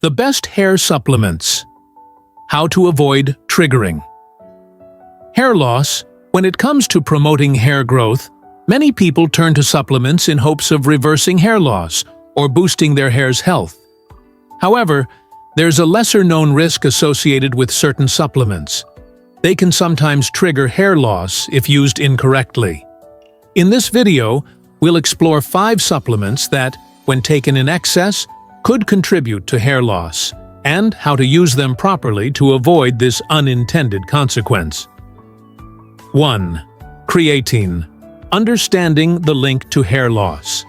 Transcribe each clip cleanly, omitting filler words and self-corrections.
The best hair supplements. How to avoid triggering. Hair loss. When it comes to promoting hair growth, many people turn to supplements in hopes of reversing hair loss or boosting their hair's health. However, there's a lesser-known risk associated with certain supplements. They can sometimes trigger hair loss if used incorrectly. In this video, we'll explore 5 supplements that, when taken in excess, could contribute to hair loss, and how to use them properly to avoid this unintended consequence. 1. Creatine. Understanding the link to hair loss.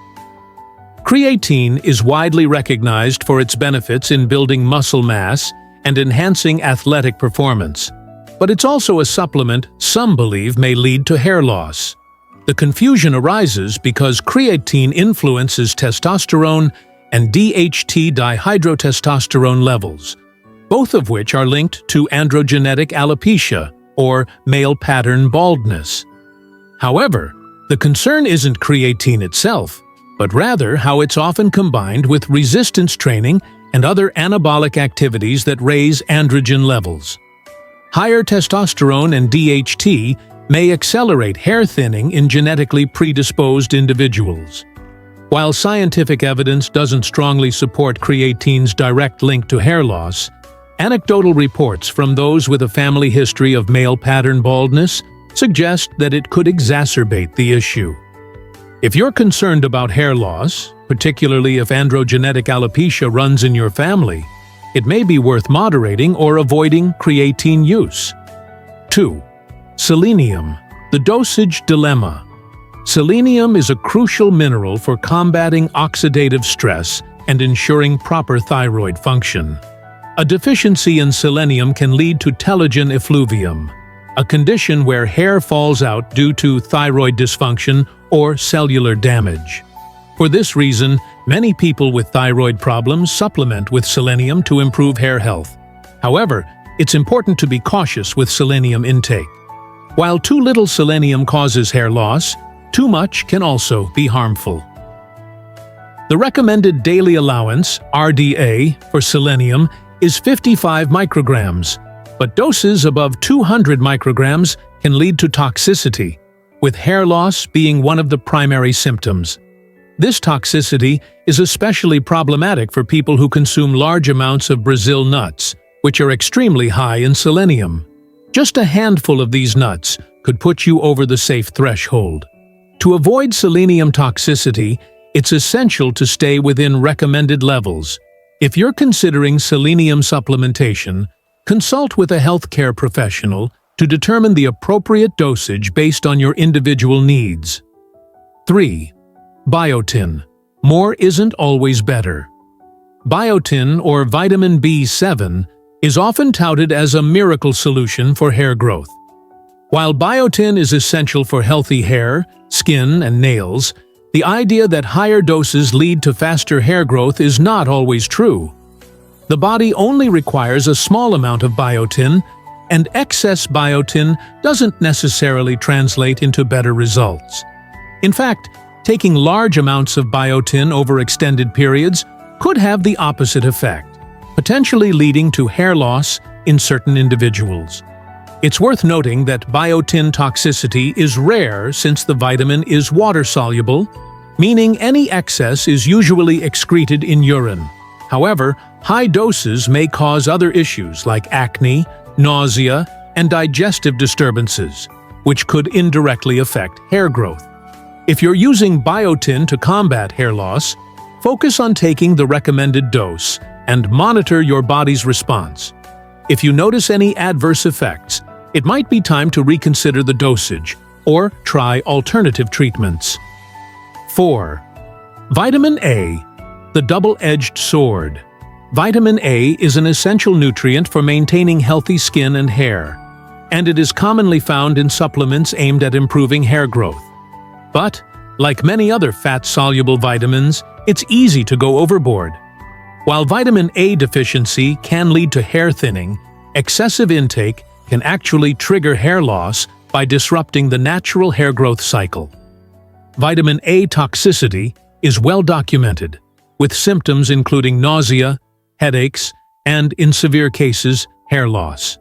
Creatine is widely recognized for its benefits in building muscle mass and enhancing athletic performance, but it's also a supplement some believe may lead to hair loss. The confusion arises because creatine influences testosterone and DHT dihydrotestosterone levels, both of which are linked to androgenetic alopecia, or male pattern baldness. However, the concern isn't creatine itself, but rather how it's often combined with resistance training and other anabolic activities that raise androgen levels. Higher testosterone and DHT may accelerate hair thinning in genetically predisposed individuals. While scientific evidence doesn't strongly support creatine's direct link to hair loss, anecdotal reports from those with a family history of male pattern baldness suggest that it could exacerbate the issue. If you're concerned about hair loss, particularly if androgenetic alopecia runs in your family, it may be worth moderating or avoiding creatine use. 2. Selenium. The dosage dilemma. Selenium is a crucial mineral for combating oxidative stress and ensuring proper thyroid function. A deficiency in selenium can lead to telogen effluvium, a condition where hair falls out due to thyroid dysfunction or cellular damage. For this reason, many people with thyroid problems supplement with selenium to improve hair health. However, it's important to be cautious with selenium intake. While too little selenium causes hair loss, too much can also be harmful. The recommended daily allowance, RDA, for selenium is 55 micrograms, but doses above 200 micrograms can lead to toxicity, with hair loss being one of the primary symptoms. This toxicity is especially problematic for people who consume large amounts of Brazil nuts, which are extremely high in selenium. Just a handful of these nuts could put you over the safe threshold. To avoid selenium toxicity, it's essential to stay within recommended levels. If you're considering selenium supplementation, consult with a healthcare professional to determine the appropriate dosage based on your individual needs. 3. Biotin. More isn't always better. Biotin, or vitamin B7, is often touted as a miracle solution for hair growth. While biotin is essential for healthy hair, skin, and nails, the idea that higher doses lead to faster hair growth is not always true. The body only requires a small amount of biotin, and excess biotin doesn't necessarily translate into better results. In fact, taking large amounts of biotin over extended periods could have the opposite effect, potentially leading to hair loss in certain individuals. It's worth noting that biotin toxicity is rare since the vitamin is water-soluble, meaning any excess is usually excreted in urine. However, high doses may cause other issues like acne, nausea, and digestive disturbances, which could indirectly affect hair growth. If you're using biotin to combat hair loss, focus on taking the recommended dose and monitor your body's response. If you notice any adverse effects, it might be time to reconsider the dosage or try alternative treatments. 4. Vitamin A. The double-edged sword. Vitamin A is an essential nutrient for maintaining healthy skin and hair, and it is commonly found in supplements aimed at improving hair growth. But, like many other fat-soluble vitamins, it's easy to go overboard. While vitamin A deficiency can lead to hair thinning, excessive intake can actually trigger hair loss by disrupting the natural hair growth cycle. Vitamin A toxicity is well documented, with symptoms including nausea, headaches, and, in severe cases, hair loss.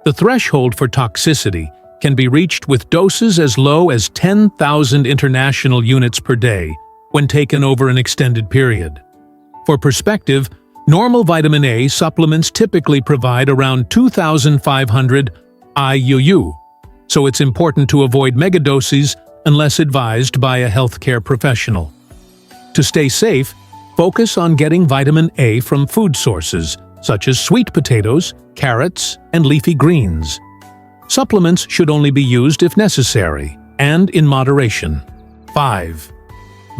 The threshold for toxicity can be reached with doses as low as 10,000 international units per day when taken over an extended period. For perspective, normal vitamin A supplements typically provide around 2,500 IUU, so it's important to avoid megadoses unless advised by a healthcare professional. To stay safe, focus on getting vitamin A from food sources such as sweet potatoes, carrots, and leafy greens. Supplements should only be used if necessary and in moderation. 5.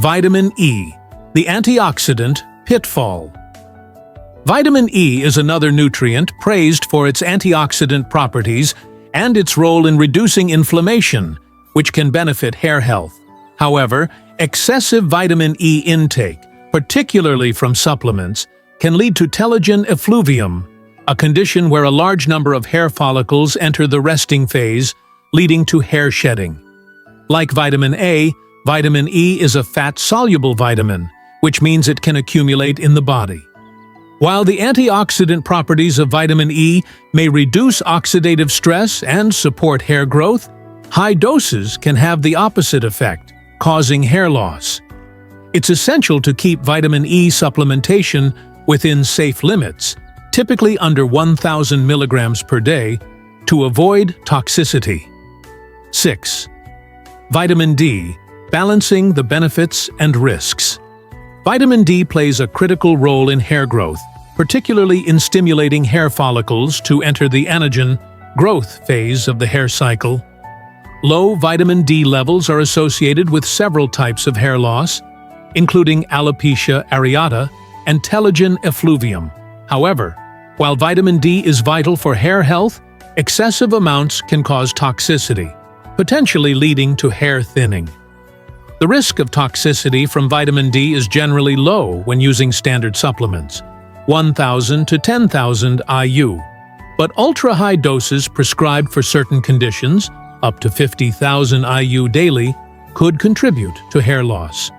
Vitamin E, the antioxidant pitfall. Vitamin E is another nutrient praised for its antioxidant properties and its role in reducing inflammation, which can benefit hair health. However, excessive vitamin E intake, particularly from supplements, can lead to telogen effluvium, a condition where a large number of hair follicles enter the resting phase, leading to hair shedding. Like vitamin A, vitamin E is a fat-soluble vitamin, which means it can accumulate in the body. While the antioxidant properties of vitamin E may reduce oxidative stress and support hair growth, high doses can have the opposite effect, causing hair loss. It's essential to keep vitamin E supplementation within safe limits, typically under 1,000 milligrams per day, to avoid toxicity. 6. Vitamin D, balancing the benefits and risks. Vitamin D plays a critical role in hair growth, particularly in stimulating hair follicles to enter the anagen growth phase of the hair cycle. Low vitamin D levels are associated with several types of hair loss, including alopecia areata and telogen effluvium. However, while vitamin D is vital for hair health, excessive amounts can cause toxicity, potentially leading to hair thinning. The risk of toxicity from vitamin D is generally low when using standard supplements, 1,000 to 10,000 IU, but ultra-high doses prescribed for certain conditions, up to 50,000 IU daily, could contribute to hair loss.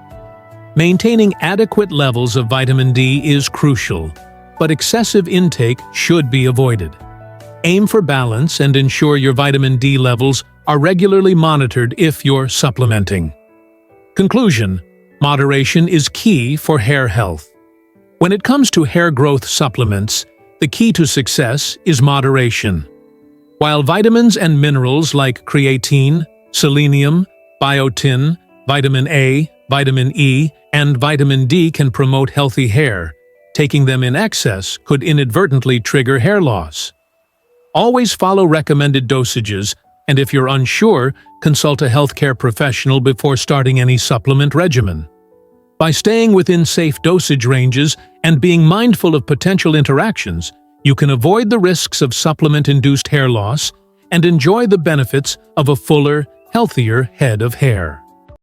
Maintaining adequate levels of vitamin D is crucial, but excessive intake should be avoided. Aim for balance and ensure your vitamin D levels are regularly monitored if you're supplementing. Conclusion: moderation is key for hair health. When it comes to hair growth supplements, the key to success is moderation. While vitamins and minerals like creatine, selenium, biotin, vitamin A, vitamin E, and vitamin D can promote healthy hair, taking them in excess could inadvertently trigger hair loss. Always follow recommended dosages, and if you're unsure, consult a healthcare professional before starting any supplement regimen. By staying within safe dosage ranges and being mindful of potential interactions, you can avoid the risks of supplement-induced hair loss and enjoy the benefits of a fuller, healthier head of hair.